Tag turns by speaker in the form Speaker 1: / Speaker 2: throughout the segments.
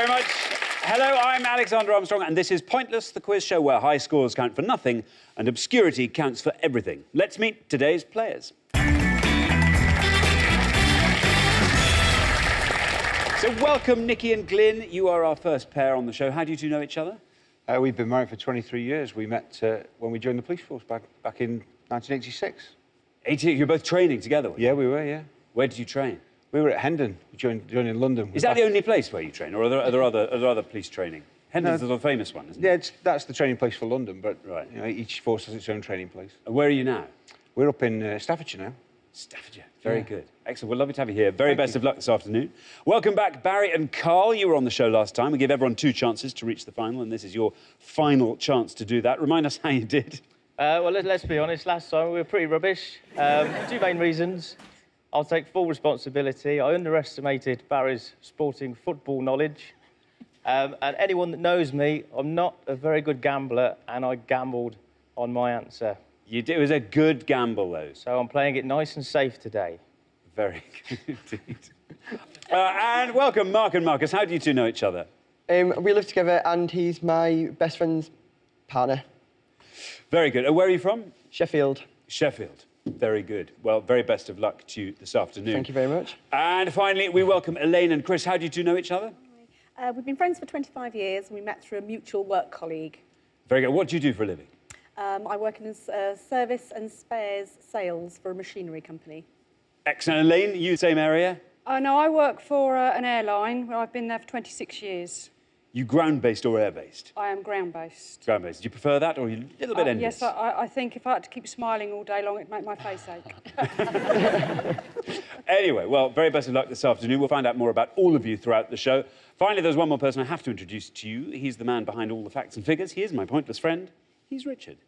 Speaker 1: very much. Hello, I'm Alexander Armstrong, and this is Pointless, the quiz show where high scores count for nothing and obscurity counts for everything. Let's meet today's players. So welcome, Nikki and Glyn. You are our first pair on the show. How do you two know each other?
Speaker 2: We've been married for 23 years. We met when we joined the police force back in 1986.
Speaker 1: 80, you're both training together?
Speaker 2: Yeah, we were, yeah.
Speaker 1: Where did you train?
Speaker 2: We were at Hendon. We joined in London.
Speaker 1: Is that the only place where you train, or are there other police training? Hendon's the famous one, isn't it?
Speaker 2: Yeah, that's the training place for London, but
Speaker 1: right.
Speaker 2: You know, each force has its own training place.
Speaker 1: And where are you now?
Speaker 2: We're up in Staffordshire now.
Speaker 1: Staffordshire. Very good. Excellent. Well, lovely to have you here. Very best of luck this afternoon. Welcome back, Barry and Carl. You were on the show last time. We give everyone 2 chances to reach the final, and this is your final chance to do that. Remind us how you did.
Speaker 3: Well, let's be honest. Last time we were pretty rubbish. 2 main reasons. I'll take full responsibility. I underestimated Barry's sporting football knowledge. And anyone that knows me, I'm not a very good gambler, and I gambled on my answer.
Speaker 1: You did. It was a good gamble, though.
Speaker 3: So I'm playing it nice and safe today.
Speaker 1: Very good indeed. And welcome, Mark and Marcus. How do you two know each other?
Speaker 4: We live together, and he's my best friend's partner.
Speaker 1: Very good. Where are you from?
Speaker 4: Sheffield.
Speaker 1: Sheffield. Very good. Well, very best of luck to you this afternoon.
Speaker 4: Thank you very much.
Speaker 1: And finally, we welcome Elaine and Chris. How do you two know each other?
Speaker 5: We've been friends for 25 years, and we met through a mutual work colleague.
Speaker 1: Very good. What do you do for a living?
Speaker 5: I work in service and spares sales for a machinery company.
Speaker 1: Excellent. Elaine, you same area?
Speaker 6: No, I work for an airline where I've been there for 26 years.
Speaker 1: You ground-based or air-based?
Speaker 6: I am ground-based.
Speaker 1: Ground-based. Do you prefer that, or are you a little bit envious?
Speaker 6: Yes, I think if I had to keep smiling all day long, it'd make my face ache.
Speaker 1: Anyway, well, very best of luck this afternoon. We'll find out more about all of you throughout the show. Finally, there's one more person I have to introduce to you. He's the man behind all the facts and figures. He is my pointless friend. He's Richard.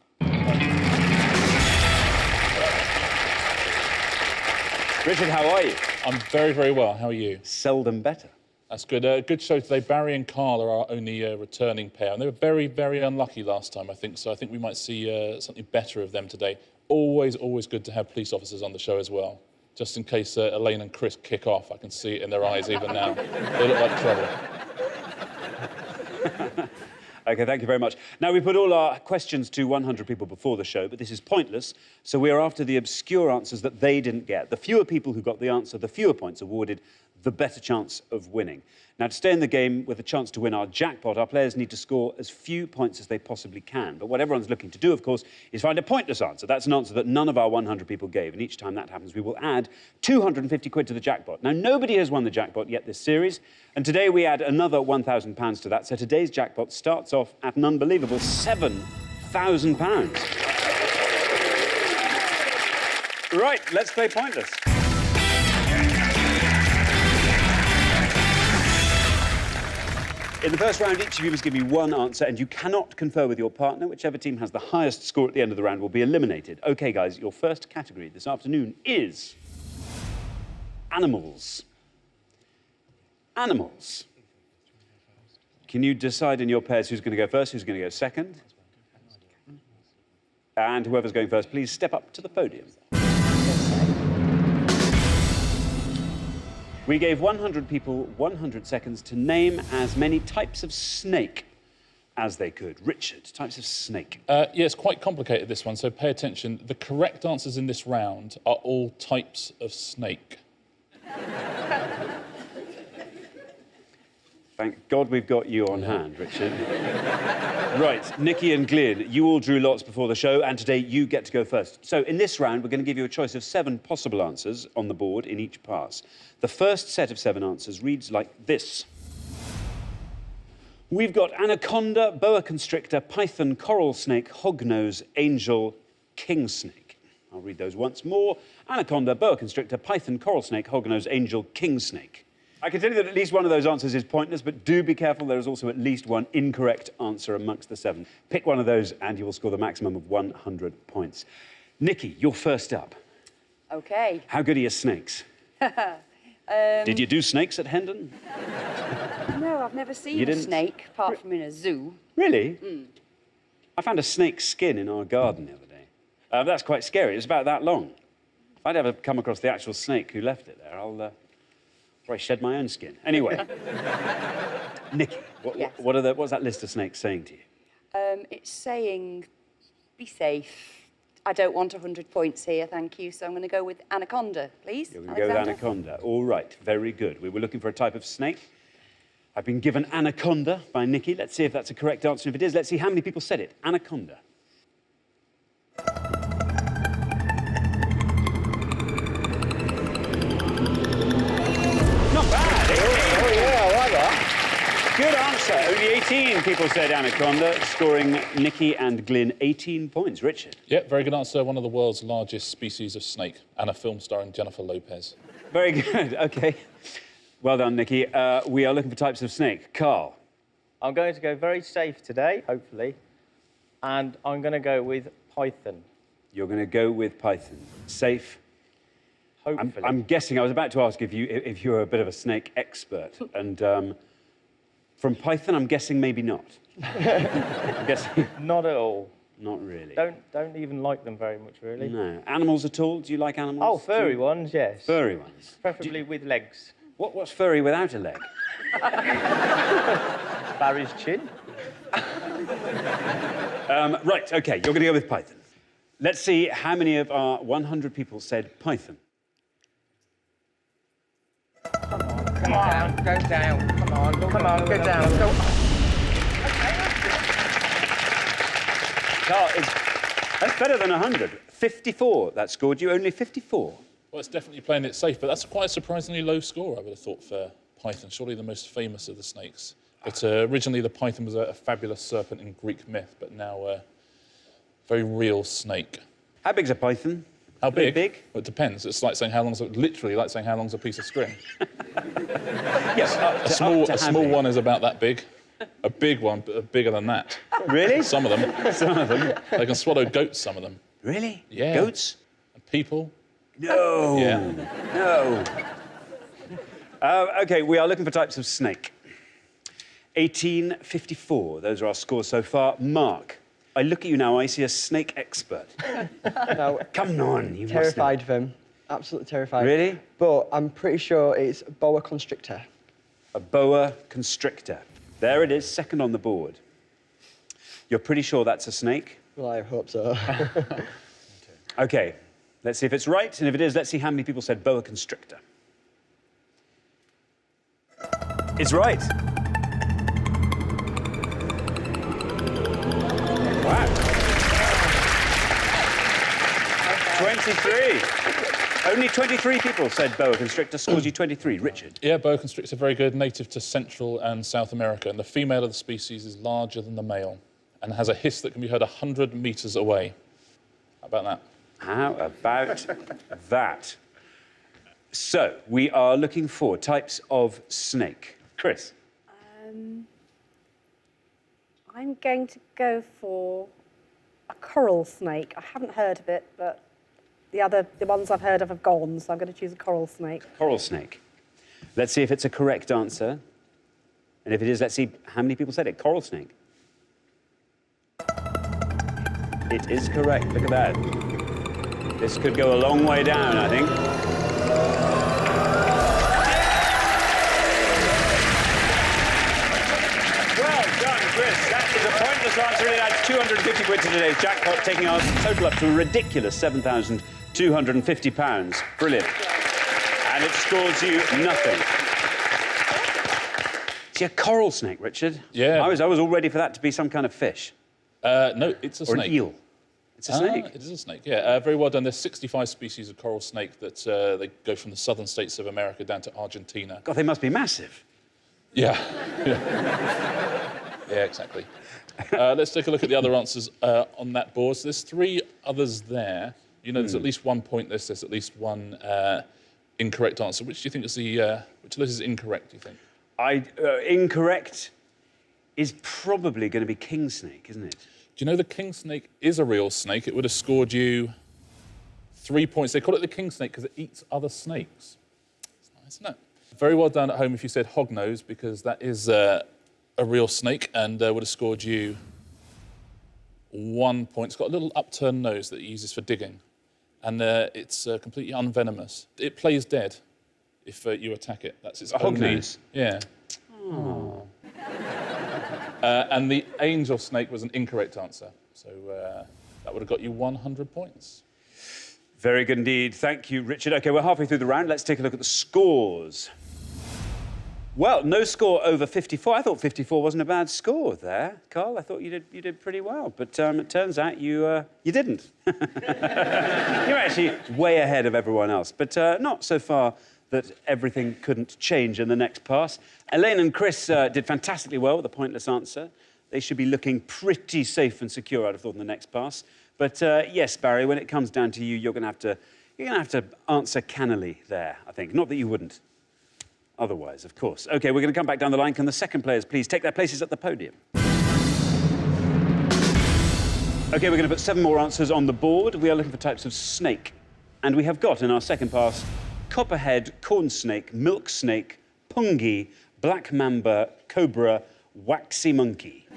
Speaker 1: Richard, how are you?
Speaker 7: I'm very, very well. How are you?
Speaker 1: Seldom better.
Speaker 7: That's good. Good show today. Barry and Carl are our only returning pair, and they were very, very unlucky last time, I think. So I think we might see something better of them today. Always, always good to have police officers on the show as well. Just in case Elaine and Chris kick off, I can see it in their eyes even now. They look like trouble.
Speaker 1: OK, thank you very much. Now, we put all our questions to 100 people before the show, but this is pointless, so we are after the obscure answers that they didn't get. The fewer people who got the answer, the fewer points awarded, the better chance of winning. Now, to stay in the game with a chance to win our jackpot, our players need to score as few points as they possibly can. But what everyone's looking to do, of course, is find a pointless answer. That's an answer that none of our 100 people gave, and each time that happens, we will add 250 quid to the jackpot. Now, nobody has won the jackpot yet this series, and today we add another £1,000 to that, so today's jackpot starts off at an unbelievable £7,000. Right, let's play Pointless. In the first round, each of you must give me one answer, and you cannot confer with your partner. Whichever team has the highest score at the end of the round will be eliminated. OK, guys, your first category this afternoon is animals. Animals. Can you decide in your pairs who's going to go first, who's going to go second? And whoever's going first, please step up to the podium. We gave 100 people 100 seconds to name as many types of snake as they could. Richard, types of snake.
Speaker 7: Yeah, it's quite complicated, this one, so pay attention. The correct answers in this round are all types of snake.
Speaker 1: Thank God we've got you on hand, Richard. Right, Nikki and Glyn, you all drew lots before the show, and today you get to go first. So in this round, we're going to give you a choice of 7 possible answers on the board in each pass. The first set of 7 answers reads like this. We've got anaconda, boa constrictor, python, coral snake, hognose, angel, king snake. I'll read those once more. Anaconda, boa constrictor, python, coral snake, hognose, angel, king snake. I can tell you that at least one of those answers is pointless, but do be careful. There is also at least one incorrect answer amongst the 7. Pick one of those and you will score the maximum of 100 points. Nikki, you're first up.
Speaker 8: OK.
Speaker 1: How good are your snakes? Did you do snakes at Hendon?
Speaker 8: No, I've never seen a snake, apart from in a zoo.
Speaker 1: Really? Mm. I found a snake skin in our garden the other day. That's quite scary. It's about that long. If I'd ever come across the actual snake who left it there, I'll shed my own skin. Anyway. Nikki,
Speaker 8: Yes.
Speaker 1: what's that list of snakes saying to you?
Speaker 8: It's saying, be safe. I don't want 100 points here, thank you. So I'm going to go with anaconda, please.
Speaker 1: You're going to go with anaconda. All right, very good. We were looking for a type of snake. I've been given anaconda by Nikki. Let's see if that's a correct answer. If it is, let's see how many people said it. Anaconda. Not bad.
Speaker 4: Oh, yeah, I like that.
Speaker 1: Good answer. Only 18 people said anaconda, scoring Nikki and Glyn 18 points. Richard.
Speaker 7: Yeah, very good answer. One of the world's largest species of snake, and a film starring Jennifer Lopez.
Speaker 1: Very good. OK. Well done, Nikki. We are looking for types of snake. Carl.
Speaker 3: I'm going to go very safe today, hopefully, and I'm going to go with python.
Speaker 1: You're going to go with python. Safe.
Speaker 3: Hopefully.
Speaker 1: I'm guessing. I was about to ask if you're a bit of a snake expert, and from python, I'm guessing maybe not. I'm guessing
Speaker 3: Not at all.
Speaker 1: not really.
Speaker 3: Don't even like them very much, really.
Speaker 1: No. Animals at all? Do you like animals?
Speaker 3: Oh, furry ones, yes.
Speaker 1: Furry ones.
Speaker 3: Preferably with legs.
Speaker 1: What's furry without a leg?
Speaker 3: Barry's chin.
Speaker 1: Right. Okay. You're going to go with python. Let's see how many of our 100 people said python.
Speaker 9: Come on, go down. Come on, go down. Go.
Speaker 1: Carl, that's better than 100. 54. That scored you only 54.
Speaker 7: Well, it's definitely playing it safe, but that's quite a surprisingly low score, I would have thought, for python. Surely the most famous of the snakes. But originally, the python was a fabulous serpent in Greek myth, but now a very real snake.
Speaker 1: How big's a python?
Speaker 7: How big?
Speaker 1: Big?
Speaker 7: Well, it depends. It's like saying literally like saying how long's a piece of string.
Speaker 1: Yes.
Speaker 7: A small one is about that big. A big one, bigger than that.
Speaker 1: Really?
Speaker 7: Some of them.
Speaker 1: Some of them.
Speaker 7: They can swallow goats, some of them.
Speaker 1: Really?
Speaker 7: Yeah.
Speaker 1: Goats?
Speaker 7: And people.
Speaker 1: No.
Speaker 7: Yeah.
Speaker 1: No. OK, we are looking for types of snake. 1854. Those are our scores so far. Mark, I look at you now, I see a snake expert.
Speaker 4: No,
Speaker 1: Come on, you
Speaker 4: terrified
Speaker 1: must
Speaker 4: of him. Absolutely terrified.
Speaker 1: Really?
Speaker 4: But I'm pretty sure it's boa constrictor.
Speaker 1: know. A boa constrictor. There it is, second on the board. You're pretty sure that's a snake?
Speaker 4: Well, I hope so.
Speaker 1: OK, let's see if it's right. And if it is, let's see how many people said boa constrictor. It's right. Wow. 23. Only 23 people said boa constrictor. Scores you 23. Richard.
Speaker 7: Yeah, boa constrictor, very good, native to Central and South America. And the female of the species is larger than the male and has a hiss that can be heard 100 metres away. How about that?
Speaker 1: How about that? So, we are looking for types of snake. Chris.
Speaker 5: I'm going to go for a coral snake. I haven't heard of it, but the ones I've heard of have gone, so I'm going to choose a coral snake.
Speaker 1: Coral snake. Let's see if it's a correct answer. And if it is, let's see how many people said it. Coral snake. It is correct. Look at that. This could go a long way down, I think. Well done, Chris. That is a pointless answer. It adds 250 quid to today's jackpot, taking our total up to a ridiculous £7,250. Brilliant. And it scores you nothing. See, a coral snake, Richard?
Speaker 7: Yeah.
Speaker 1: I was all ready for that to be some kind of fish.
Speaker 7: No, it's a
Speaker 1: Or
Speaker 7: snake.
Speaker 1: an eel. It's a snake.
Speaker 7: It is a snake, yeah. Very well done. There's 65 species of coral snake that they go from the southern states of America down to Argentina.
Speaker 1: God, they must be massive.
Speaker 7: Yeah. Yeah, exactly. Let's take a look at the other answers on that board. So there's 3 others there. You know, there's at least 1 pointless. There's at least 1 incorrect answer. Which do you think is which of those is incorrect, do you think?
Speaker 1: Incorrect is probably going to be king snake, isn't it?
Speaker 7: Do you know the king snake is a real snake? It would have scored you 3 points. They call it the king snake because it eats other snakes. It's nice, isn't it? Very well done at home if you said hognose, because that is a real snake, and would have scored you 1 point. It's got a little upturned nose that it uses for digging, and it's completely unvenomous. It plays dead if you attack it. That's its
Speaker 1: A
Speaker 7: only...
Speaker 1: hognose?
Speaker 7: Yeah. And the angel snake was an incorrect answer. So that would have got you 100 points.
Speaker 1: Very good indeed. Thank you, Richard. OK, we're halfway through the round. Let's take a look at the scores. Well, no score over 54. I thought 54 wasn't a bad score there, Carl. I thought you did pretty well, but it turns out you didn't. You're actually way ahead of everyone else, but not so far that everything couldn't change in the next pass. Elaine and Chris did fantastically well with a pointless answer. They should be looking pretty safe and secure, I'd have thought, in the next pass. But yes, Barry, when it comes down to you, you're going to have to answer cannily there, I think. Not that you wouldn't. Otherwise, of course. OK, we're going to come back down the line. Can the second players please take their places at the podium? OK, we're going to put 7 more answers on the board. We are looking for types of snake. And we have got, in our second pass, copperhead, corn snake, milk snake, pungi, black mamba, cobra, waxy monkey.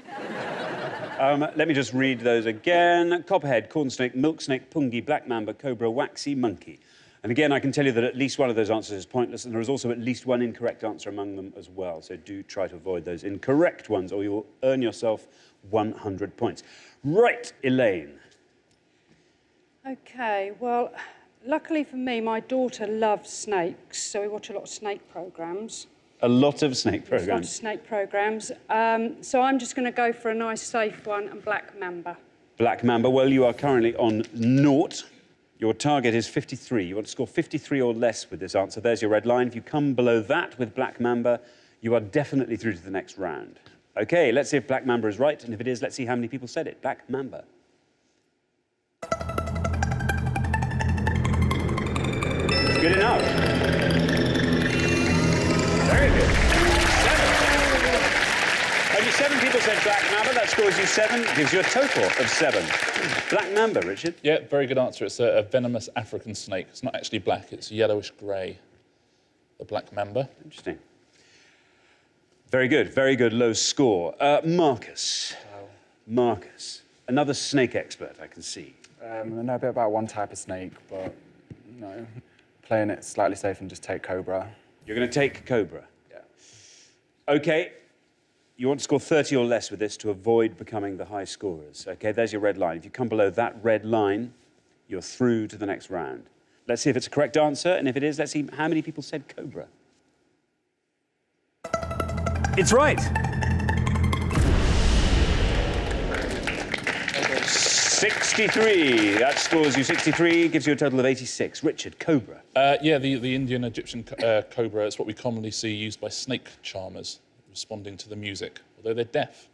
Speaker 1: Let me just read those again. Copperhead, corn snake, milk snake, pungi, black mamba, cobra, waxy monkey. And again, I can tell you that at least one of those answers is pointless, and there is also at least one incorrect answer among them as well. So do try to avoid those incorrect ones, or you will earn yourself 100 points. Right, Elaine.
Speaker 6: OK, well, luckily for me, my daughter loves snakes, so we watch a lot of snake programmes.
Speaker 1: A lot of snake
Speaker 6: A lot of
Speaker 1: programmes.
Speaker 6: snake programmes. So I'm just going to go for a nice, safe one, and black mamba.
Speaker 1: Black mamba. Well, you are currently on 0. Your target is 53. You want to score 53 or less with this answer. There's your red line. If you come below that with black mamba, you are definitely through to the next round. OK, let's see if black mamba is right. And if it is, let's see how many people said it. Black mamba. It's good enough. Very good. 7. Only 7 people said black mamba. That scores you 7. Gives you a total of 7. Black mamba, Richard.
Speaker 7: Yeah, very good answer. It's a venomous African snake. It's not actually black, it's yellowish-grey. The black mamba.
Speaker 1: Interesting. Very good, low score. Marcus.
Speaker 10: Hello.
Speaker 1: Marcus. Another snake expert, I can see.
Speaker 10: I know a bit about one type of snake, but, you know, playing it slightly safe and just take cobra.
Speaker 1: You're going to take cobra?
Speaker 10: Yeah.
Speaker 1: OK. You want to score 30 or less with this to avoid becoming the high scorers. OK, there's your red line. If you come below that red line, you're through to the next round. Let's see if it's a correct answer, and if it is, let's see how many people said cobra. It's right. 63. That scores you 63, gives you a total of 86. Richard, cobra.
Speaker 7: Yeah, the Indian Egyptian cobra is what we commonly see used by snake charmers, responding to the music, although they're deaf.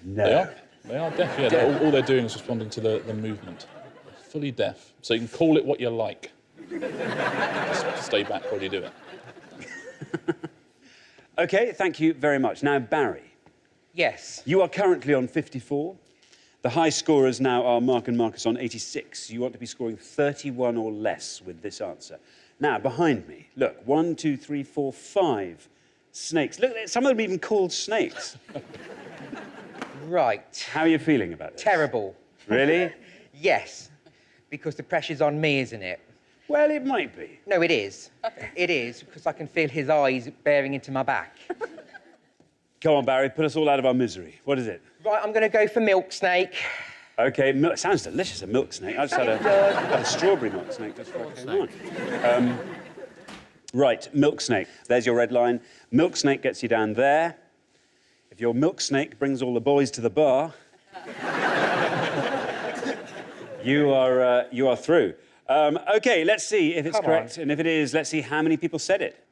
Speaker 1: No.
Speaker 7: They are deaf, yeah. All they're doing is responding to the movement. They're fully deaf, so you can call it what you like. Just stay back while you do it.
Speaker 1: OK, thank you very much. Now, Barry.
Speaker 9: Yes.
Speaker 1: You are currently on 54. The high scorers now are Mark and Marcus on 86. You want to be scoring 31 or less with this answer. Now, behind me, look, 1, 2, 3, 4, 5 snakes. Look, some of them are even called snakes.
Speaker 9: Right.
Speaker 1: How are you feeling about it?
Speaker 9: Terrible.
Speaker 1: Really?
Speaker 9: Yes. Because the pressure's on me, isn't it?
Speaker 1: Well, it might be.
Speaker 9: No, it is. It is, because I can feel his eyes bearing into my back.
Speaker 1: Come on, Barry, put us all out of our misery. What is it?
Speaker 9: Right, I'm going to go for milk snake.
Speaker 1: OK, sounds delicious, a milk snake. I just had a strawberry milk snake just before I came on. Right, milk snake. There's your red line. Milk snake gets you down there. If your milk snake brings all the boys to the bar, you are through. OK, let's see if it's correct. And if it is, let's see how many people said it.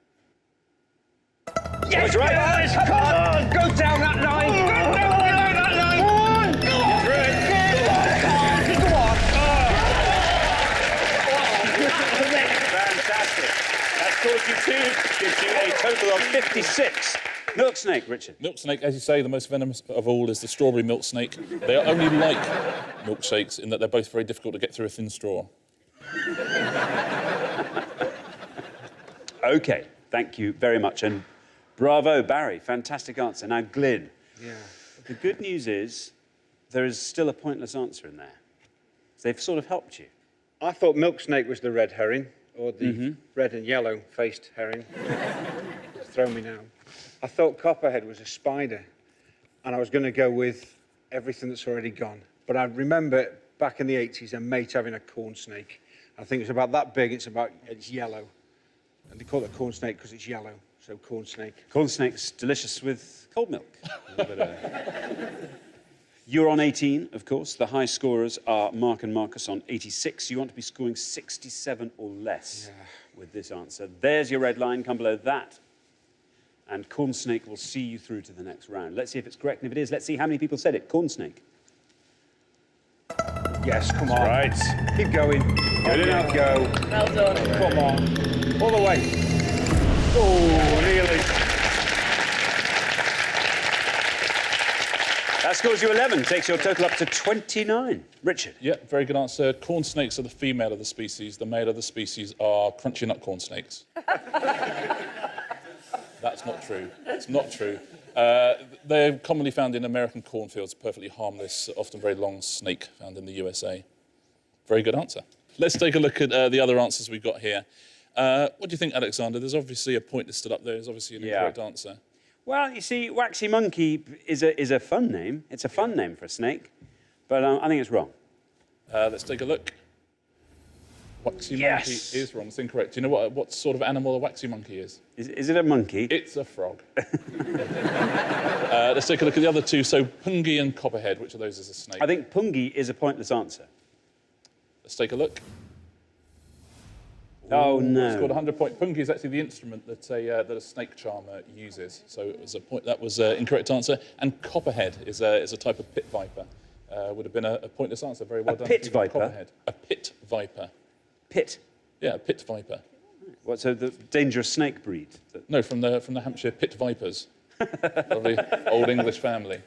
Speaker 9: Yes,
Speaker 1: right.
Speaker 9: Guys, come on! Go down that line! Go down that line! Go on! Go on!
Speaker 1: Through it. Fantastic. That scores you 2, gives you a total of 56. Milk snake, Richard.
Speaker 7: Milk snake, as you say, the most venomous of all is the strawberry milk snake. They are only like milkshakes in that they're both very difficult to get through a thin straw.
Speaker 1: OK, thank you very much. And bravo, Barry. Fantastic answer. Now, Glyn.
Speaker 2: Yeah.
Speaker 1: The good news is there is still a pointless answer in there. So they've sort of helped you.
Speaker 2: I thought milk snake was the red herring, or the red and yellow faced herring. Throw me now. I thought copperhead was a spider. and I was going to go with everything that's already gone. But I remember back in the 80s, a mate having a corn snake. I think it's about that big. It's yellow, and they call it a corn snake because it's yellow. So corn snake.
Speaker 1: Corn snake's delicious with cold milk. You're on 18, of course. The high scorers are Mark and Marcus on 86. You want to be scoring 67 or less with this answer. There's your red line. Come below that. And corn snake will see you through to the next round. Let's see if it's correct. And if it is, let's see how many people said it. Corn snake.
Speaker 2: Yes, come on.
Speaker 1: Right.
Speaker 2: Keep going.
Speaker 1: Good enough.
Speaker 2: Go.
Speaker 8: Well done.
Speaker 2: Come on. All the way. Oh, nearly.
Speaker 1: That scores you 11, takes your total up to 29. Richard.
Speaker 7: Yeah, very good answer. Corn snakes are the female of the species. The male of the species are crunchy nut corn snakes. That's not true. It's not true. They're commonly found in American cornfields, perfectly harmless, often very long snake found in the USA. Very good answer. Let's take a look at the other answers we've got here. What do you think, Alexander? There's obviously a point listed up there. There's obviously an incorrect answer.
Speaker 1: Well, you see, Waxy Monkey is a fun name. It's a fun name for a snake, but I think it's wrong.
Speaker 7: Let's take a look. Waxy monkey is wrong. It's incorrect. Do you know what sort of animal a waxy monkey is?
Speaker 1: Is it a monkey?
Speaker 7: It's a frog. Let's take a look at the other two. So pungi and copperhead, which of those is a snake?
Speaker 1: I think pungi is a pointless answer.
Speaker 7: Let's take a look.
Speaker 1: Oh, no.
Speaker 7: Scored 100 points. Pungi is actually the instrument that a snake charmer uses. So it was a point. That was an incorrect answer. And copperhead is a type of pit viper. Would have been a pointless answer. Very well done.
Speaker 1: Pit viper?
Speaker 7: Copperhead. A pit viper.
Speaker 1: Pit?
Speaker 7: Yeah, a pit viper.
Speaker 1: What, so the dangerous snake breed?
Speaker 7: No, from the Hampshire pit vipers. Lovely old English family.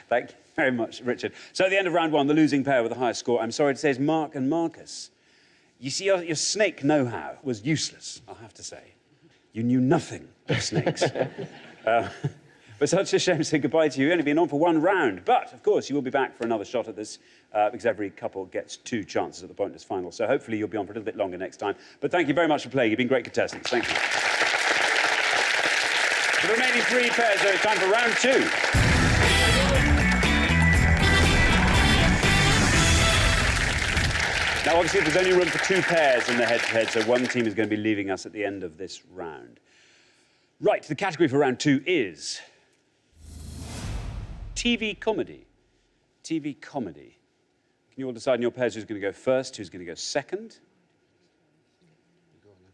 Speaker 1: Thank you very much, Richard. So at the end of round one, the losing pair with the highest score, I'm sorry to say, is Mark and Marcus. You see, your snake know-how was useless, I'll have to say. You knew nothing of snakes. But such a shame to say goodbye to you. You've only been on for one round. But, of course, you will be back for another shot at this because every couple gets 2 chances at the pointless final. So hopefully you'll be on for a little bit longer next time. But thank you very much for playing. You've been great contestants. Thank you. For the remaining 3 pairs, though, it's time for round 2. Now, obviously, there's only room for 2 pairs in the head-to-head, so one team is going to be leaving us at the end of this round. Right, the category for round 2 is TV comedy. TV comedy. Can you all decide in your pairs who's going to go first, who's going to go second?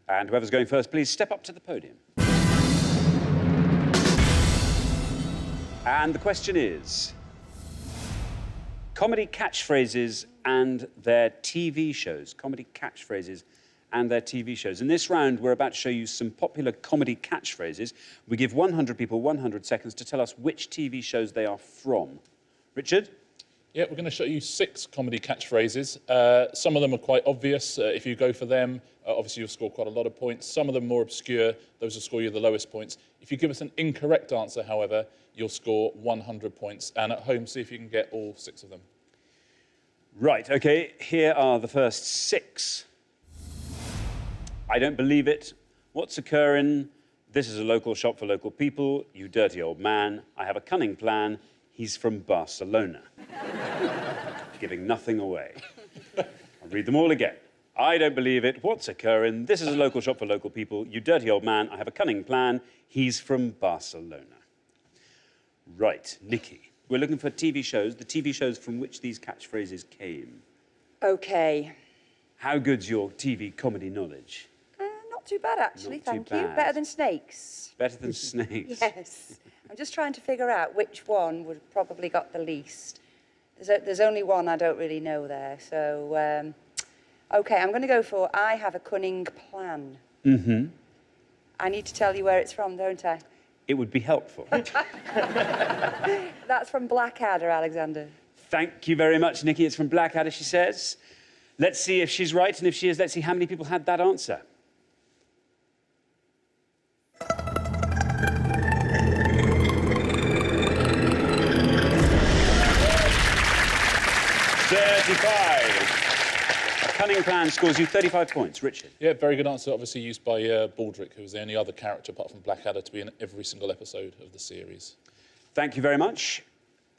Speaker 1: And whoever's going first, please step up to the podium. And the question is, comedy catchphrases and their TV shows. Comedy catchphrases and their TV shows. In this round, we're about to show you some popular comedy catchphrases. We give 100 people 100 seconds to tell us which TV shows they are from. Richard?
Speaker 7: Yeah, we're going to show you 6 comedy catchphrases. Some of them are quite obvious. If you go for them, obviously you'll score quite a lot of points. Some of them more obscure. Those will score you the lowest points. If you give us an incorrect answer, however, you'll score 100 points. And at home, see if you can get all 6 of them.
Speaker 1: Right, OK, here are the first 6. I don't believe it. What's occurring? This is a local shop for local people. You dirty old man. I have a cunning plan. He's from Barcelona. Giving nothing away. I'll read them all again. I don't believe it. What's occurring? This is a local shop for local people. You dirty old man. I have a cunning plan. He's from Barcelona. Right, Nikki. We're looking for TV shows, the TV shows from which these catchphrases came.
Speaker 8: OK.
Speaker 1: How good's your TV comedy knowledge?
Speaker 8: Not too bad, actually,
Speaker 1: Not too
Speaker 8: thank you.
Speaker 1: bad.
Speaker 8: Better than snakes.
Speaker 1: Better than snakes?
Speaker 8: Yes. I'm just trying to figure out which one would have probably got the least. There's only one I don't really know there, so... OK, I'm going to go for I have a cunning plan.
Speaker 1: Mm-hmm.
Speaker 8: I need to tell you where it's from, don't I?
Speaker 1: It would be helpful.
Speaker 8: That's from Blackadder, Alexander.
Speaker 1: Thank you very much, Nikki. It's from Blackadder, she says. Let's see if she's right, and if she is, let's see how many people had that answer. Cunning plan scores you 35 points. Richard?
Speaker 7: Yeah, very good answer. Obviously used by Baldrick, who was the only other character apart from Blackadder to be in every single episode of the series.
Speaker 1: Thank you very much.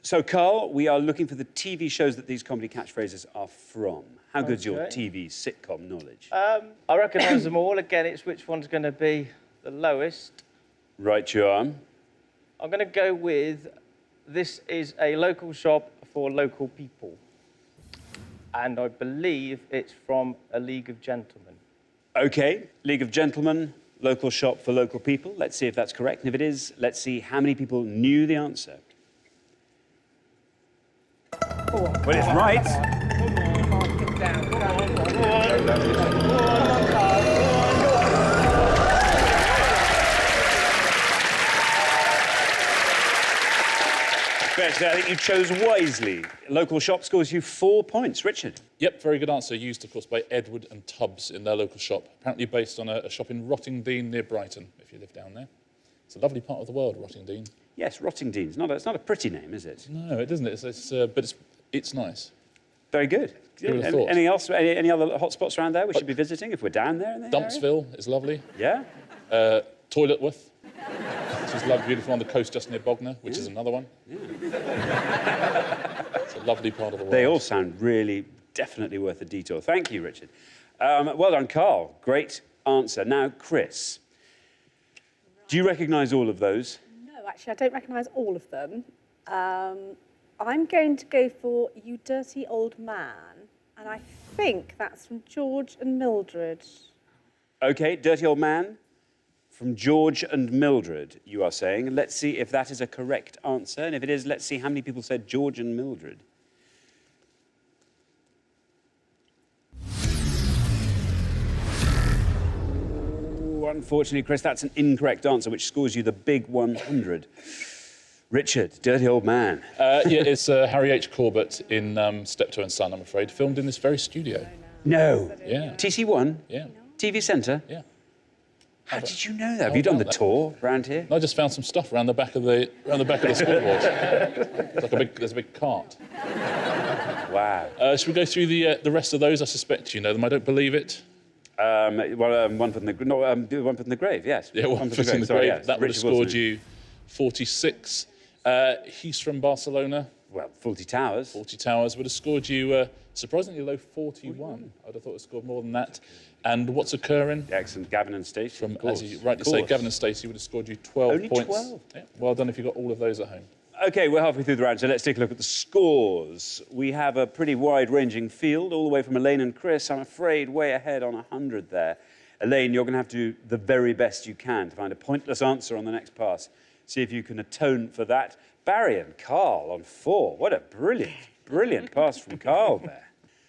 Speaker 1: So, Carl, we are looking for the TV shows that these comedy catchphrases are from. How good's your
Speaker 3: Okay.
Speaker 1: TV sitcom knowledge?
Speaker 3: I recognise them all. Again, it's which one's going to be the lowest.
Speaker 1: Right you are.
Speaker 3: I'm going to go with this is a local shop for local people. And I believe it's from A League of Gentlemen.
Speaker 1: OK, League of Gentlemen, local shop for local people. Let's see if that's correct. And if it is, let's see how many people knew the answer. Well, it's right.
Speaker 9: Get down.
Speaker 1: Actually, I think you chose wisely. Local shop scores you 4 points. Richard?
Speaker 7: Yep, very good answer. Used, of course, by Edward and Tubbs in their local shop. Apparently based on a shop in Rottingdean near Brighton, if you live down there. It's a lovely part of the world, Rottingdean.
Speaker 1: Yes, Rottingdean. It's not a pretty name, is it?
Speaker 7: No, it isn't. But it's nice.
Speaker 1: Very good.
Speaker 7: Who would have thought?
Speaker 1: Any other hot spots around there we should be visiting if we're down there? In the area?
Speaker 7: Dumpsville is lovely.
Speaker 1: Yeah?
Speaker 7: Toiletworth, which is lovely, beautiful on the coast just near Bognor, which is another one. Yeah. It's a lovely part of the world.
Speaker 1: They all sound really, definitely worth a detour. Thank you, Richard. Well done, Carl. Great answer. Now, Chris, do you recognise all of those?
Speaker 5: No, actually, I don't recognise all of them. I'm going to go for You Dirty Old Man, and I think that's from George and Mildred.
Speaker 1: OK, Dirty Old Man from George and Mildred, you are saying. Let's see if that is a correct answer. And if it is, let's see how many people said George and Mildred. Ooh, unfortunately, Chris, that's an incorrect answer, which scores you the big 100. Richard, Dirty Old Man.
Speaker 7: Yeah, it's Harry H. Corbett in Steptoe and Son, I'm afraid, filmed in this very studio.
Speaker 1: No.
Speaker 7: Yeah.
Speaker 1: TC1?
Speaker 7: Yeah.
Speaker 1: TV Centre?
Speaker 7: Yeah.
Speaker 1: How did you know that? Have you done the tour around here?
Speaker 7: I just found some stuff around the back of the scoreboard. There's a big cart.
Speaker 1: Wow.
Speaker 7: Should we go through the rest of those? I suspect you know them. I don't believe it.
Speaker 1: One foot in the grave, yes.
Speaker 7: Yeah, one foot in the
Speaker 1: Sorry,
Speaker 7: grave.
Speaker 1: yes.
Speaker 7: That would have
Speaker 1: Richard
Speaker 7: scored
Speaker 1: Wilson.
Speaker 7: you 46. He's from Barcelona.
Speaker 1: Well, 40 Towers.
Speaker 7: 40 Towers would have scored you surprisingly low 41. I'd have thought it scored more than that. And What's Occurring?
Speaker 1: The excellent Gavin and Stacey.
Speaker 7: From,
Speaker 1: of course.
Speaker 7: as you rightly say, Gavin and Stacey would have scored you 12
Speaker 1: Only
Speaker 7: points.
Speaker 1: 12?
Speaker 7: Yeah, well done if you got all of those at home.
Speaker 1: OK, we're halfway through the round, so let's take a look at the scores. We have a pretty wide-ranging field, all the way from Elaine and Chris. I'm afraid way ahead on 100 there. Elaine, you're going to have to do the very best you can to find a pointless answer on the next pass. See if you can atone for that. Barry and Carl on 4. What a brilliant pass from Carl there.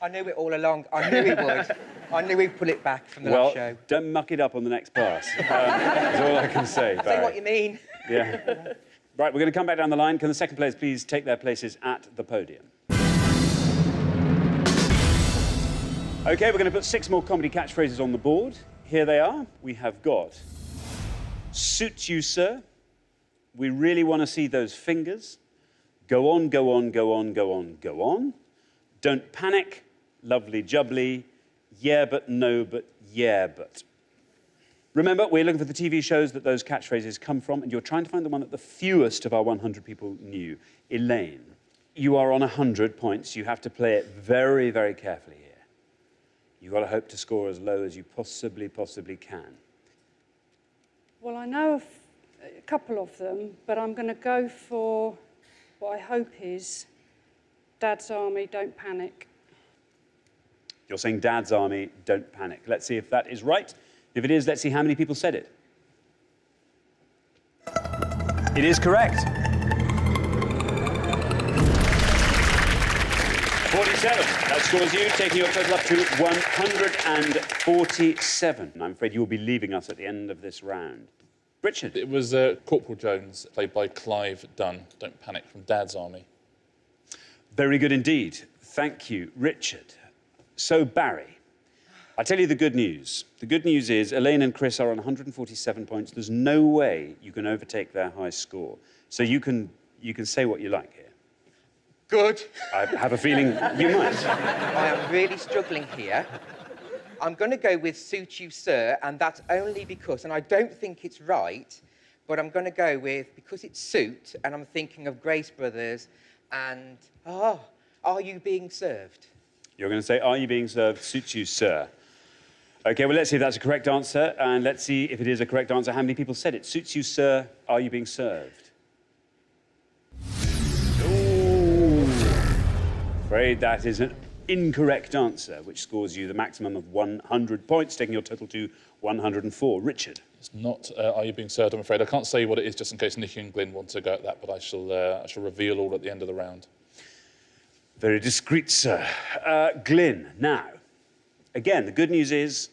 Speaker 9: I knew it all along. I knew he would. I knew he'd pull it back from the last show.
Speaker 1: Don't muck it up on the next pass. That's all I can say, Barry.
Speaker 9: Say what you mean.
Speaker 1: Yeah. Right, we're going to come back down the line. Can the second players please take their places at the podium? OK, we're going to put 6 more comedy catchphrases on the board. Here they are. We have got Suit You, Sir. We really want to see those fingers. Go on, go on, go on, go on, go on. Don't panic. Lovely jubbly. Yeah, but no, but yeah, but. Remember, we're looking for the TV shows that those catchphrases come from, and you're trying to find the one that the fewest of our 100 people knew. Elaine, you are on 100 points. You have to play it very, very carefully here. You've got to hope to score as low as you possibly can.
Speaker 6: Well, I know a couple of them, but I'm going to go for what I hope is Dad's Army, Don't Panic.
Speaker 1: You're saying Dad's Army, Don't Panic. Let's see if that is right. If it is, let's see how many people said it. It is correct. 47. That scores you, taking your total up to 147. I'm afraid you'll be leaving us at the end of this round. Richard.
Speaker 7: It was Corporal Jones, played by Clive Dunn. Don't Panic, from Dad's Army.
Speaker 1: Very good indeed. Thank you, Richard. So, Barry, I'll tell you the good news. The good news is Elaine and Chris are on 147 points. There's no way you can overtake their high score. So you can say what you like here.
Speaker 9: Good.
Speaker 1: I have a feeling you might.
Speaker 9: I am really struggling here. I'm going to go with Suit You, Sir, and that's only because, and I don't think it's right, but I'm going to go with, because it's suit, and I'm thinking of Grace Brothers, and, are you being served?
Speaker 1: You're going to say, are you being served? Suits you, sir. OK, well, let's see if that's a correct answer, and let's see if it is a correct answer. How many people said it? Suits you, sir. Are you being served? Ooh. Afraid that is an incorrect answer, which scores you the maximum of 100 points, taking your total to 104. Richard.
Speaker 7: It's not Are You Being Served, I'm afraid. I can't say what it is just in case Nicky and Glyn want to go at that, but I shall reveal all at the end of the round.
Speaker 1: Very discreet, sir. Glyn, now, again, the good news is,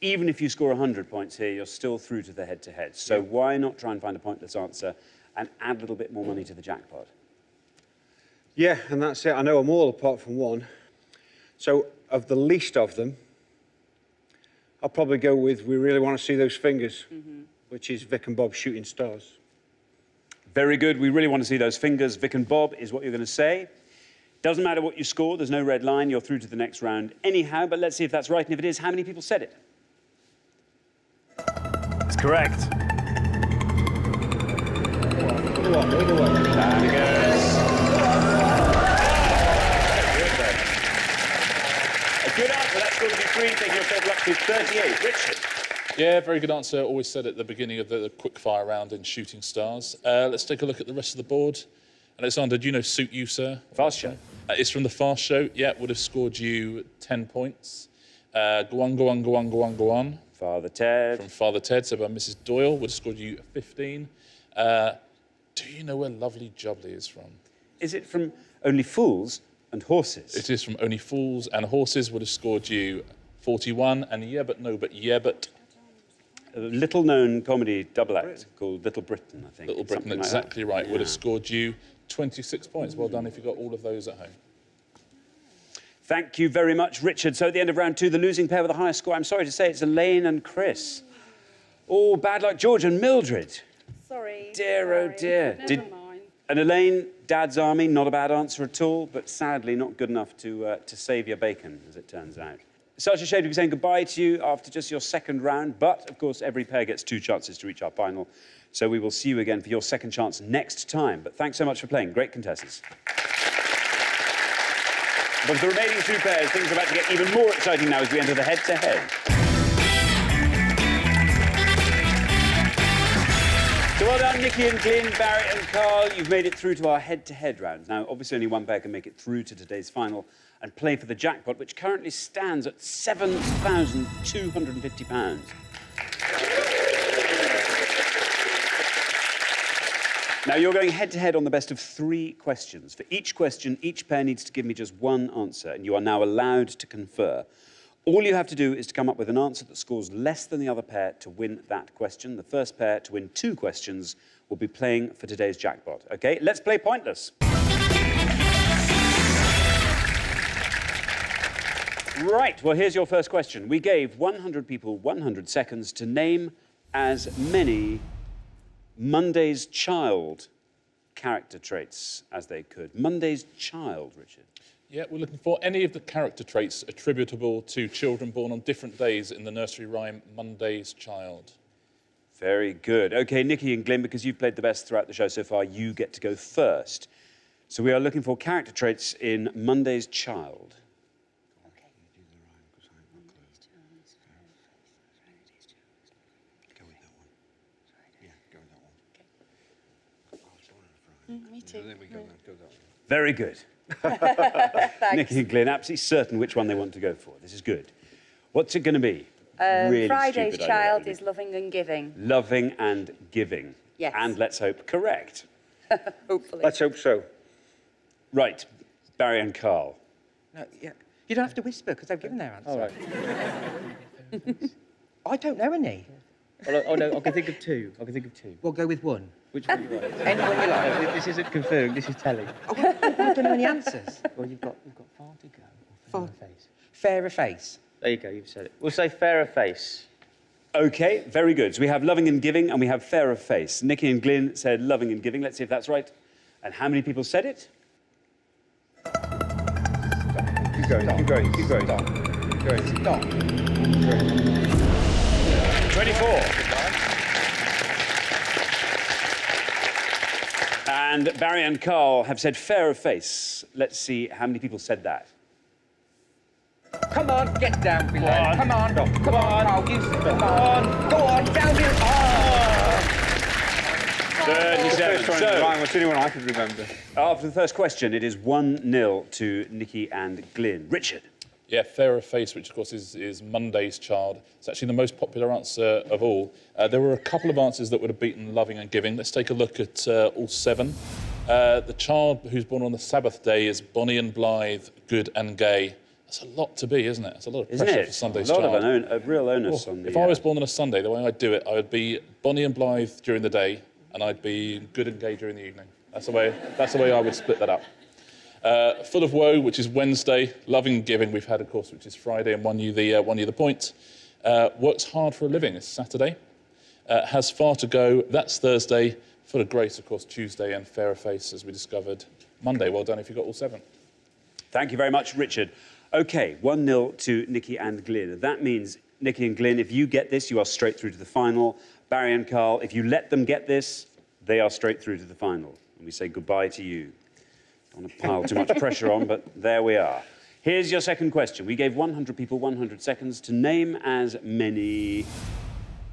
Speaker 1: even if you score 100 points here, you're still through to the head-to-head. So why not try and find a pointless answer and add a little bit more money to the jackpot?
Speaker 2: Yeah, and that's it. I know them all apart from one. So, of the least of them, I'll probably go with We Really Want to See Those Fingers, which is Vic and Bob Shooting Stars.
Speaker 1: Very good. We really want to see those fingers. Vic and Bob is what you're going to say. Doesn't matter what you score. There's no red line. You're through to the next round anyhow, but let's see if that's right. And if it is, how many people said it? It's correct.
Speaker 2: Down
Speaker 1: it goes. A good answer. That scores you 3, taking your total up to 38. Richard.
Speaker 7: Yeah, very good answer. Always said at the beginning of the quickfire round in Shooting Stars. Let's take a look at the rest of the board. Alexander, do you know Suit You, Sir?
Speaker 1: Fast Show.
Speaker 7: It's from the Fast Show. Yeah, would have scored you 10 points. Go on, go on, go on, go on, go on.
Speaker 1: Father Ted.
Speaker 7: From Father Ted, so by Mrs. Doyle, would have scored you 15. Do you know where Lovely Jubbly is from?
Speaker 1: Is it from Only Fools and Horses?
Speaker 7: It is from Only Fools and Horses, would have scored you 41. And Yeah But No But Yeah But.
Speaker 1: A little-known comedy double act called Little Britain, I think.
Speaker 7: Little Britain, exactly right. Would have scored you 26 points. Well done if you got all of those at home.
Speaker 1: Thank you very much, Richard. So at the end of round 2, the losing pair with the highest score, I'm sorry to say, it's Elaine and Chris. Oh, bad luck, George and Mildred.
Speaker 5: Sorry.
Speaker 1: Dear, oh dear.
Speaker 6: Never mind.
Speaker 1: And Elaine, Dad's Army, not a bad answer at all, but sadly not good enough to save your bacon, as it turns out. Such a shame to be saying goodbye to you after just your second round, but, of course, every pair gets 2 chances to reach our final. So we will see you again for your second chance next time. But thanks so much for playing. Great contestants. But for the remaining 2 pairs, things are about to get even more exciting now as we enter the head-to-head. So well done, Nicky and Glyn, Barry and Carl. You've made it through to our head-to-head round. Now, obviously, only one pair can make it through to today's final and play for the jackpot, which currently stands at £7,250. Now, you're going head-to-head on the best of 3 questions. For each question, each pair needs to give me just one answer, and you are now allowed to confer. All you have to do is to come up with an answer that scores less than the other pair to win that question. The first pair to win 2 questions will be playing for today's jackpot. OK, let's play Pointless. Right, well, here's your first question. We gave 100 people 100 seconds to name as many Monday's Child character traits as they could. Monday's Child, Richard.
Speaker 7: Yeah, we're looking for any of the character traits attributable to children born on different days in the nursery rhyme Monday's Child.
Speaker 1: Very good. OK, Nicky and Glyn, because you've played the best throughout the show so far, you get to go first. So we are looking for character traits in Monday's Child.
Speaker 8: Me too.
Speaker 2: There we go, then. Go that one.
Speaker 1: Very good. Nicky and Glyn, absolutely certain which one they want to go for. This is good. What's it going to be? Really
Speaker 8: Friday's
Speaker 1: stupid
Speaker 8: Child
Speaker 1: idea.
Speaker 8: is loving and giving.
Speaker 1: Loving and giving.
Speaker 8: Yes.
Speaker 1: And let's hope correct.
Speaker 8: Hopefully.
Speaker 2: Let's hope so.
Speaker 1: Right, Barry and Carl.
Speaker 9: No, yeah. You don't have to whisper, because they've given their answer.
Speaker 3: All right.
Speaker 9: I don't know any.
Speaker 3: Oh, no, I can think of 2. I can think of 2.
Speaker 9: We'll go with one.
Speaker 3: Which one do you want?
Speaker 9: Anyone you like.
Speaker 3: This isn't confirming, this is telling.
Speaker 9: I don't know any answers.
Speaker 3: Well, you've got far to go. Or fairer face.
Speaker 9: Fairer face.
Speaker 3: There you go, you've said it. We'll say fairer face.
Speaker 1: OK, very good. So we have loving and giving, and we have fairer face. Nicky and Glyn said loving and giving. Let's see if that's right. And how many people said it?
Speaker 2: Keep going, keep going, keep going. Stop. Keep going.
Speaker 9: Stop.
Speaker 1: 24. And Barry and Carl have said fair of face. Let's see how many people said that.
Speaker 9: Come on, get down below. Come on, come on, Carl, you come on. Go on, down below. Oh.
Speaker 1: 37.
Speaker 2: First one in line was the only one I could remember.
Speaker 1: After the first question, it is 1-0 to Nikki and Glyn. Richard.
Speaker 7: Yeah, fair of face, which of course is Monday's child. It's actually the most popular answer of all. There were a couple of answers that would have beaten loving and giving. Let's take a look at all 7. The child who's born on the Sabbath day is Bonnie and Blythe, good and gay. That's a lot to be, isn't it? It's a lot of pressure for Sunday's child.
Speaker 1: A lot of a real onus on the...
Speaker 7: If I was born on a Sunday, the way I'd do it, I would be Bonnie and Blythe during the day, and I'd be good and gay during the evening. That's the way I would split that up. Full of Woe, which is Wednesday. Loving and Giving, we've had, of course, which is Friday, and won you the point. Works Hard for a Living is Saturday. Has Far to Go, that's Thursday. Full of Grace, of course, Tuesday, and Fair of Face, as we discovered, Monday. Well done if you got all 7.
Speaker 1: Thank you very much, Richard. OK, 1-0 to Nikki and Glyn. That means, Nikki and Glyn, if you get this, you are straight through to the final. Barry and Carl, if you let them get this, they are straight through to the final. And we say goodbye to you. Don't want to pile too much pressure on, but there we are. Here's your second question. We gave 100 people 100 seconds to name as many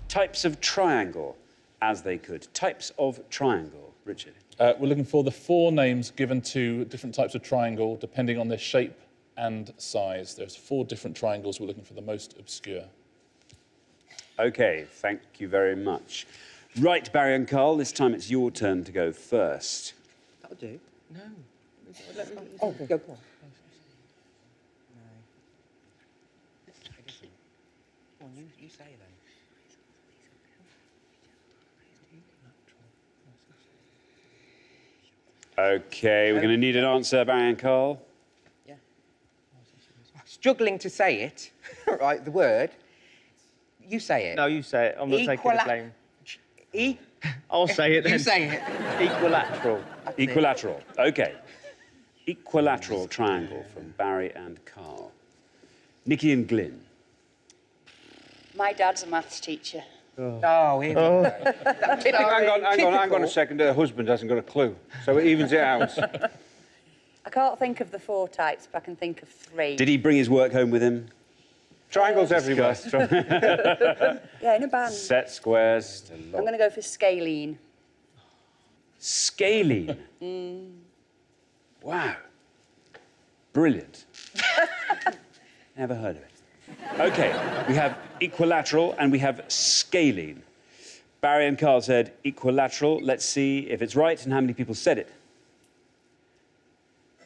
Speaker 1: types of triangle as they could. Types of triangle. Richard.
Speaker 7: We're looking for the 4 names given to different types of triangle, depending on their shape and size. There's 4 different triangles. We're looking for the most obscure.
Speaker 1: OK, thank you very much. Right, Barry and Carl, this time it's your turn to go first.
Speaker 9: That'll do. No. Oh, go on. No. Let's try this one. Go on, you say then.
Speaker 1: OK, we're going to need an answer, Barry and Carl.
Speaker 9: Yeah. Struggling to say it, right, the word. You say it.
Speaker 3: No, you say it. I'm not taking the blame. I'll say it then.
Speaker 9: You say it.
Speaker 3: Equilateral.
Speaker 1: Equilateral. OK. Equilateral triangle from Barry and Carl. Nikki and Glyn.
Speaker 8: My dad's a maths teacher.
Speaker 9: Oh, here we go.
Speaker 2: Hang on a second. Her husband hasn't got a clue, so it evens it out.
Speaker 8: I can't think of the 4 types, but I can think of 3.
Speaker 1: Did he bring his work home with him?
Speaker 2: Triangles everywhere.
Speaker 8: Yeah, in a band.
Speaker 1: Set squares.
Speaker 8: I'm going to go for scalene.
Speaker 1: Scalene. Wow. Brilliant. Never heard of it. OK, we have equilateral and we have scalene. Barry and Carl said equilateral. Let's see if it's right and how many people said it.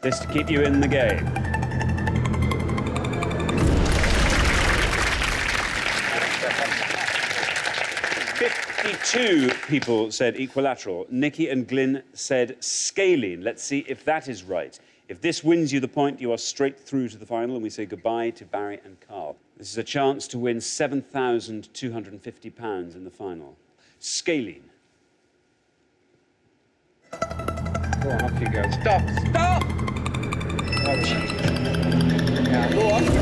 Speaker 1: This to keep you in the game. Two people said equilateral. Nikki and Glyn said scalene. Let's see if that is right. If this wins you the point, you are straight through to the final, and we say goodbye to Barry and Carl. This is a chance to win £7,250 in the final. Scalene.
Speaker 2: Go on, off you go.
Speaker 9: Stop! Stop!
Speaker 2: Yeah, go on, you go.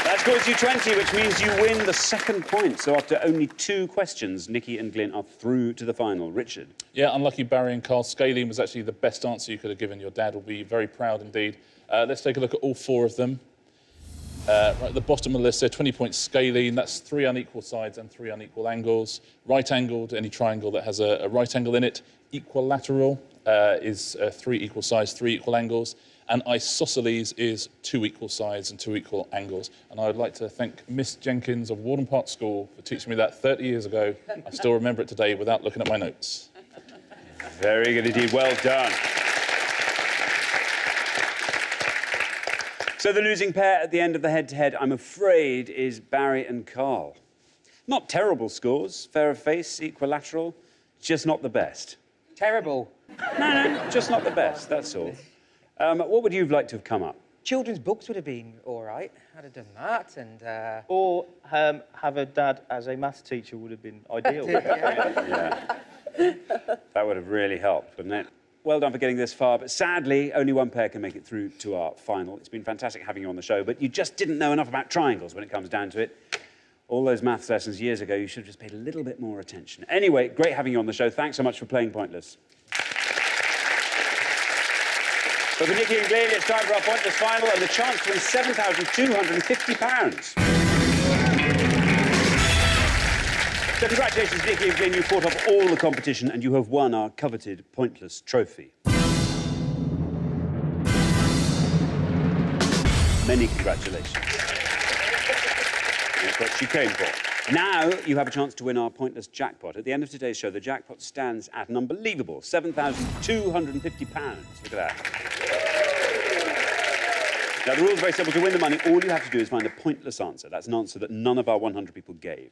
Speaker 1: That scores you 20, which means you win the second point. So after only 2 questions, Nikki and Glyn are through to the final. Richard.
Speaker 7: Yeah, unlucky Barry and Carl. Scalene was actually the best answer you could have given. Your dad will be very proud indeed. Let's take a look at all 4 of them. Right at the bottom of the list there, 20 points scalene. That's 3 unequal sides and 3 unequal angles. Right-angled, any triangle that has a right angle in it. Equilateral is 3 equal sides, 3 equal angles. And isosceles is 2 equal sides and 2 equal angles. And I would like to thank Miss Jenkins of Warden Park School for teaching me that 30 years ago. I still remember it today without looking at my notes.
Speaker 1: Very good indeed. Well done. So the losing pair at the end of the head-to-head, I'm afraid, is Barry and Carl. Not terrible scores. Fair of face, equilateral, just not the best.
Speaker 9: Terrible.
Speaker 1: No, just not the best, that's all. What would you have liked to have come up?
Speaker 9: Children's books would have been all right. I'd have done that, and...
Speaker 3: Or have a dad as a maths teacher would have been ideal.
Speaker 1: Yeah. That would have really helped, wouldn't it? Well done for getting this far, but sadly, only one pair can make it through to our final. It's been fantastic having you on the show, but you just didn't know enough about triangles when it comes down to it. All those maths lessons years ago, you should have just paid a little bit more attention. Anyway, great having you on the show. Thanks so much for playing Pointless. So for Nikki and Glenn, it's time for our Pointless final and the chance to win £7,250. So congratulations, Nikki and Glenn. You fought off all the competition and you have won our coveted Pointless trophy. Many congratulations. That's what she came for. Now you have a chance to win our Pointless jackpot. At the end of today's show, the jackpot stands at an unbelievable £7,250. Look at that. Now, the rules are very simple. To win the money, all you have to do is find a pointless answer. That's an answer that none of our 100 people gave.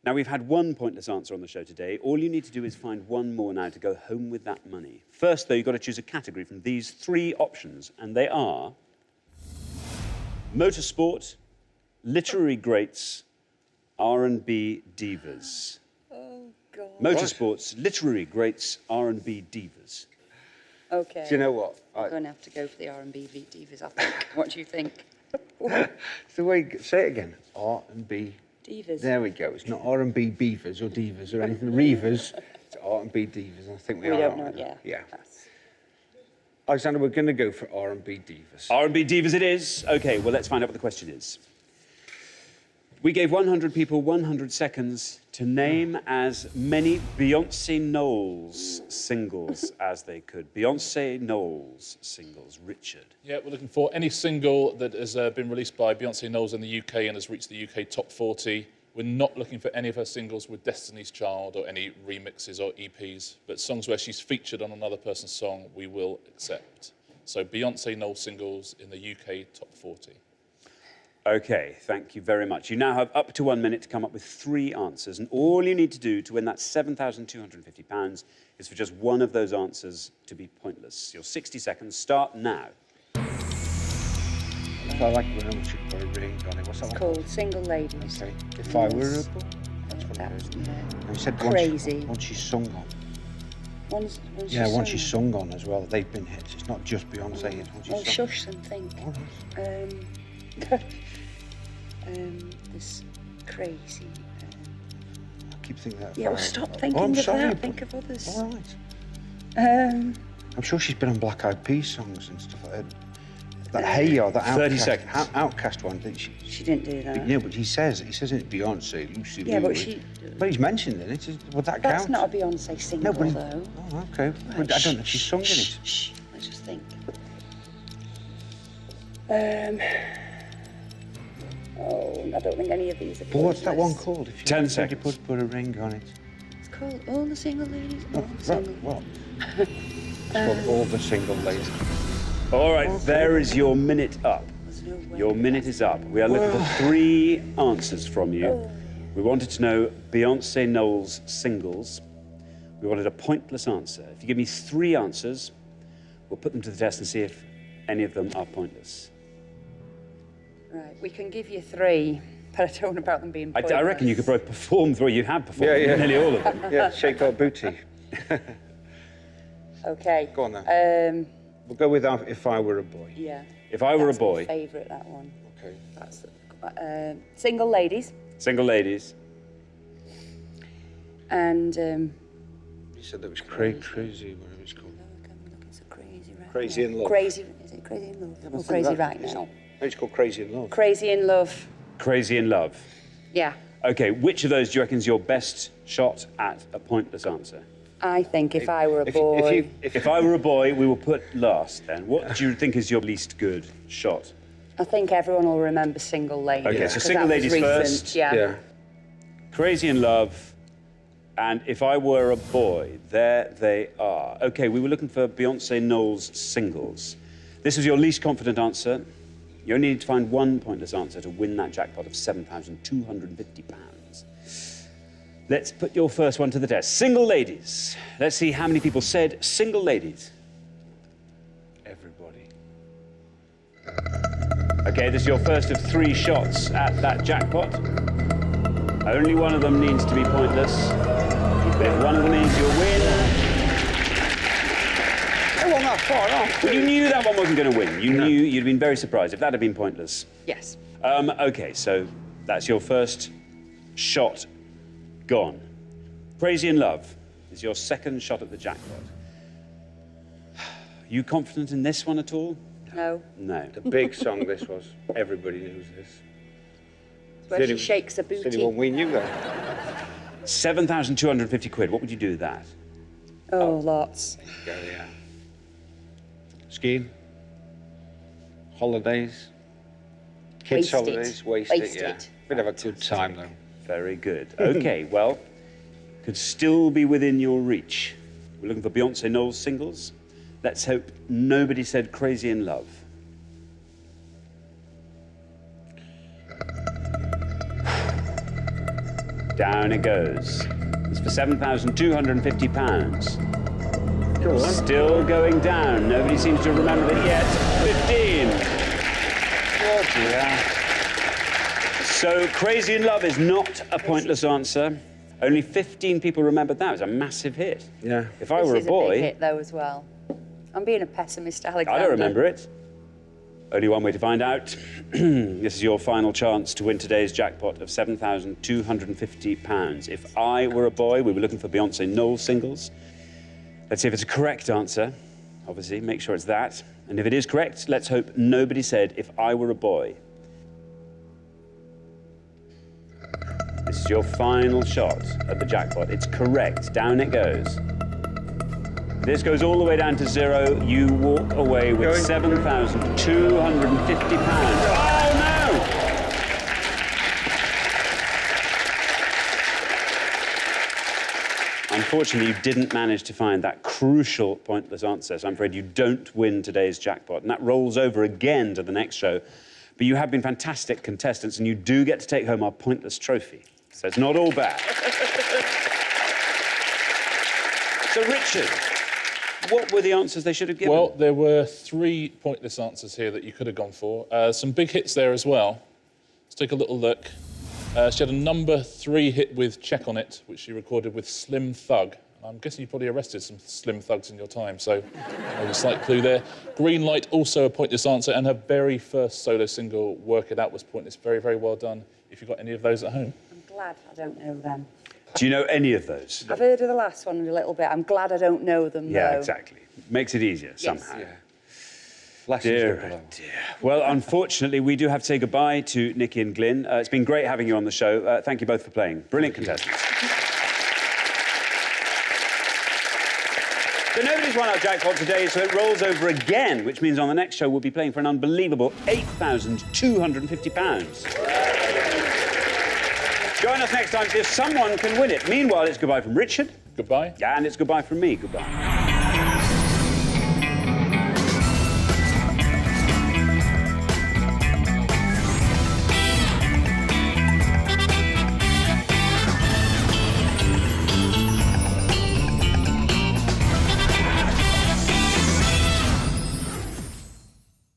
Speaker 1: Now, we've had one pointless answer on the show today. All you need to do is find one more now to go home with that money. First, though, you've got to choose a category from these 3 options, and they are motorsport, literary greats, R&B divas.
Speaker 8: Oh, God.
Speaker 1: Motorsports, literary greats, R&B divas.
Speaker 8: OK.
Speaker 2: Do you know what?
Speaker 8: I'm going to have to go for the R&B divas, I think. What do you think?
Speaker 2: It's the way, say it again. R&B.
Speaker 8: Divas.
Speaker 2: There we go. It's not R&B beavers or divas or anything. Reavers. It's R&B divas. I think we are.
Speaker 8: We don't know, yeah.
Speaker 2: Yeah. Alexander, we're going to go for R&B divas.
Speaker 1: R&B divas it is. OK, well, let's find out what the question is. We gave 100 people 100 seconds to name as many Beyoncé Knowles singles as they could. Beyoncé Knowles singles. Richard.
Speaker 7: Yeah, we're looking for any single that has been released by Beyoncé Knowles in the UK and has reached the UK top 40. We're not looking for any of her singles with Destiny's Child or any remixes or EPs, but songs where she's featured on another person's song, we will accept. So Beyoncé Knowles singles in the UK top 40.
Speaker 1: OK, thank you very much. You now have up to 1 minute to come up with 3 answers, and all you need to do to win that £7,250 is for just one of those answers to be pointless. Your 60 seconds start now.
Speaker 2: I like when I should put a ring on it. What's that
Speaker 8: It's
Speaker 2: one
Speaker 8: called Single Ladies.
Speaker 2: Okay. If I were a boy. That's what it is. And you said
Speaker 8: Crazy.
Speaker 2: Once she's sung on.
Speaker 8: Once
Speaker 2: Once she's sung on as well. They've been hits. It's not just Beyoncé. It's once she's sung.
Speaker 8: Shush and think.
Speaker 2: All right.
Speaker 8: This crazy.
Speaker 2: I keep thinking that.
Speaker 8: Yeah, well, stop thinking
Speaker 2: I'm
Speaker 8: of
Speaker 2: sorry,
Speaker 8: that.
Speaker 2: but-
Speaker 8: Think of others.
Speaker 2: All right.
Speaker 8: Um,
Speaker 2: I'm sure she's been on Black Eyed Peas songs and stuff like that. That Hey Ya, that
Speaker 1: 30
Speaker 2: Outcast,
Speaker 1: seconds.
Speaker 2: Outcast one, didn't she?
Speaker 8: she didn't do that.
Speaker 2: Yeah, but he says it's Beyonce, Lucy
Speaker 8: Yeah,
Speaker 2: Liu.
Speaker 8: but she.
Speaker 2: But he's mentioned it. Would that
Speaker 8: That's
Speaker 2: count?
Speaker 8: not a Beyonce single,
Speaker 2: No, but
Speaker 8: though.
Speaker 2: Oh, okay. But I don't know if she's sung in it.
Speaker 8: Shh. Let's just think. Oh, I don't think any of these are.
Speaker 2: But what's that one
Speaker 8: pointless.
Speaker 2: called? If you
Speaker 1: 10
Speaker 2: said you
Speaker 1: seconds.
Speaker 2: put a ring on it.
Speaker 8: It's called All the Single Ladies. All the
Speaker 2: Right,
Speaker 8: Single.
Speaker 2: well, it's called All the Single Ladies.
Speaker 1: All right, there is your minute up.
Speaker 8: There's no way.
Speaker 1: Your minute is up. We are looking for 3 answers from you. We wanted to know Beyoncé Knowles singles. We wanted a pointless answer. If you give me 3 answers, we'll put them to the test and see if any of them are pointless.
Speaker 8: Right, we can give you 3, but I don't know about them being pointless.
Speaker 1: I reckon you could both perform through. You have performed nearly all of them.
Speaker 2: Yeah, shake our booty.
Speaker 8: Okay.
Speaker 2: Go on then. We'll go with If I Were a Boy.
Speaker 8: Yeah.
Speaker 1: If I were
Speaker 8: That's
Speaker 1: a boy.
Speaker 8: my favourite, that one.
Speaker 2: Okay.
Speaker 8: That's Single Ladies.
Speaker 1: Single ladies.
Speaker 8: And
Speaker 2: You said that was crazy, whatever it's called.
Speaker 8: it's a crazy right
Speaker 2: Crazy
Speaker 8: now.
Speaker 2: in Love.
Speaker 8: Crazy, is it Crazy in Love? Or Crazy Right Now?
Speaker 2: It's called Crazy in Love.
Speaker 8: Crazy in Love.
Speaker 1: Crazy in love.
Speaker 8: Yeah.
Speaker 1: OK, which of those do you reckon is your best shot at a pointless answer?
Speaker 8: I think If I Were a
Speaker 2: If
Speaker 8: Boy.
Speaker 1: If I were a boy, we will put last then. What do you think is your least good shot?
Speaker 8: I think everyone will remember Single Ladies.
Speaker 1: Okay, so
Speaker 8: 'cause
Speaker 1: Single
Speaker 8: that was
Speaker 1: Ladies
Speaker 8: recent,
Speaker 1: first.
Speaker 8: Yeah.
Speaker 1: Crazy in Love, and If I Were a Boy. There they are. OK, we were looking for Beyoncé Knowles singles. This was your least confident answer. You only need to find one pointless answer to win that jackpot of £7,250. Let's put your first one to the test. Single Ladies. Let's see how many people said Single Ladies.
Speaker 2: Everybody.
Speaker 1: OK, this is your first of 3 shots at that jackpot. Only one of them needs to be pointless. But if one of them is, you'll win.
Speaker 2: Oh, well, not far off.
Speaker 1: Well, you knew that one wasn't going to win. You knew you'd been very surprised if that had been pointless.
Speaker 8: Yes.
Speaker 1: OK, so that's your first shot gone. Crazy in Love is your second shot at the jackpot. Are you confident in this one at all?
Speaker 8: No.
Speaker 1: No.
Speaker 2: The big song this was. Everybody knows this.
Speaker 8: Where she shakes her
Speaker 2: It's the
Speaker 8: booty.
Speaker 2: only one we knew then.
Speaker 1: 7,250 quid. What would you do with that?
Speaker 8: Oh, lots.
Speaker 2: Go, yeah. Skiing. Holidays. Kids'
Speaker 8: Waste it.
Speaker 2: holidays. Waste
Speaker 8: Waste
Speaker 2: it, yeah.
Speaker 8: it.
Speaker 2: We'd have a good time, though.
Speaker 1: Very good. Okay, well, could still be within your reach. We're looking for Beyoncé Knowles singles. Let's hope nobody said Crazy in Love. Down it goes. It's for £7,250.
Speaker 2: Go on.
Speaker 1: Still going down. Nobody seems to remember it yet. 15.
Speaker 2: Oh, dear.
Speaker 1: So Crazy in Love is not a pointless answer. Only 15 people remembered that. It was a massive hit.
Speaker 2: Yeah.
Speaker 1: If I
Speaker 8: This
Speaker 1: were a
Speaker 8: is
Speaker 1: boy,
Speaker 8: a big hit, though, as well. I'm being a pessimist, Alexander.
Speaker 1: I don't remember it. Only one way to find out. This is your final chance to win today's jackpot of £7,250. If I were a boy, we were looking for Beyoncé Knowles singles. Let's see if it's a correct answer. Obviously, make sure it's that. And if it is correct, let's hope nobody said If I Were a Boy. This is your final shot at the jackpot. It's correct. Down it goes. This goes all the way down to zero. You walk away with £7,250. Oh, no! Unfortunately, you didn't manage to find that crucial pointless answer, so I'm afraid you don't win today's jackpot. And that rolls over again to the next show. But you have been fantastic contestants, and you do get to take home our pointless trophy. So it's not all bad. So, Richard, what were the answers they should have given?
Speaker 7: Well, there were 3 pointless answers here that you could have gone for. Some big hits there as well. Let's take a little look. She had a number 3 hit with Check On It, which she recorded with Slim Thug. I'm guessing you probably arrested some Slim Thugs in your time, so maybe a slight clue there. Green Light, also a pointless answer, and her very first solo single, Work It Out, was pointless. Very, very well done. If you've got any of those at home.
Speaker 8: I'm glad I don't know them.
Speaker 1: Do you know any of those?
Speaker 8: I've heard of the last one a little bit. I'm glad I don't know them,
Speaker 1: Yeah,
Speaker 8: though.
Speaker 1: exactly. Makes it easier somehow.
Speaker 2: Yeah. Lessons
Speaker 1: Dear,
Speaker 2: to below.
Speaker 1: dear. Well, unfortunately, we do have to say goodbye to Nikki and Glyn. It's been great having you on the show. Thank you both for playing. Brilliant contestants. So nobody's won our jackpot today, so it rolls over again, which means on the next show we'll be playing for an unbelievable £8,250. Join us next time if someone can win it. Meanwhile, it's goodbye from Richard.
Speaker 7: Goodbye.
Speaker 1: And it's goodbye from me. Goodbye.